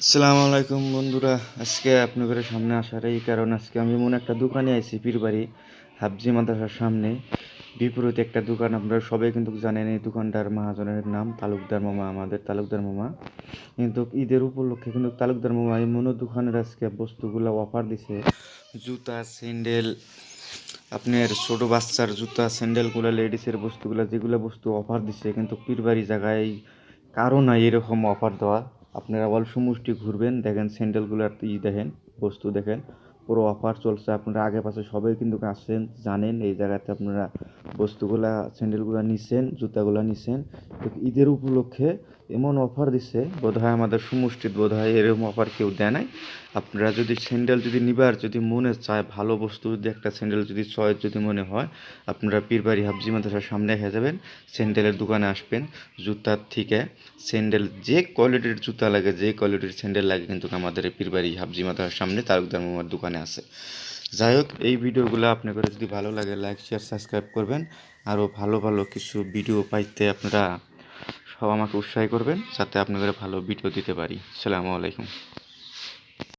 আসসালামু আলাইকুম বন্ধুরা। আজকে আপনাদের সামনে আসার এই কারণ, আজকে আমি এমন একটা দোকানে আইছি, পীরবাড়ি হাফজি মাদ্রাসার সামনে বিপরীতে একটা দোকান। আপনারা সবাই কিন্তু জানেন এই দোকানটার মহাজনের নাম তালুকদার মামা, আমাদের তালুকদার মামা। কিন্তু ঈদের উপলক্ষে কিন্তু তালুকদার মামা এমন দোকানের আজকে বস্তুগুলো অফার দিছে। জুতা, স্যান্ডেল, আপনার ছোট বাচ্চার জুতা, স্যান্ডেলগুলো, লেডিসের বস্তুগুলো, যেগুলো বস্তু অফার দিছে, কিন্তু পীরবাড়ি জায়গায় কারো নাই এরকম অফার দেওয়া। আপনারা অল্প মুষ্টি ঘুরবেন, দেখেন স্যান্ডেলগুলোর দেখেন, বস্তু দেখেন, পুরো অফার চলছে। আপনারা আগে পাশে সবাই কিন্তু আসেন, জানেন এই জায়গাতে আপনারা বস্তুগুলা, স্যান্ডেলগুলো নিছেন, জুতাগুলো নিছেন। তো ঈদের উপলক্ষে এমন অফার দিচ্ছে, বোধহয় আমাদের সমষ্টির বোধহয় এরকম অফার কেউ দেয় নাই। আপনারা যদি স্যান্ডেল যদি নিবার যদি মনে চায়, ভালো বস্তু যদি একটা স্যান্ডেল যদি চয়েস যদি মনে হয়, আপনারা পীরবাড়ি হাফজি মাদ্রাসার সামনে হয়ে যাবেন, স্যান্ডেলের দোকানে আসবেন। জুতার থেকে স্যান্ডেল, যে কোয়ালিটির জুতা লাগে, যে কোয়ালিটির স্যান্ডেল লাগে, কিন্তু আমাদের এই পীরবাড়ি হাফজি মাদ্রাসার সামনে তালুকদার মামার দোকানে আছে। যাই হোক, এই ভিডিওগুলো আপনাদের যদি ভালো লাগে, লাইক, শেয়ার, সাবস্ক্রাইব করবেন। আরও ভালো ভালো কিছু ভিডিও পাইতে আপনারা সব আমাকে উৎসাহ করবেন, যাতে আপনাদের ভালো ভিডিও দিতে পারি। আসসালামু আলাইকুম।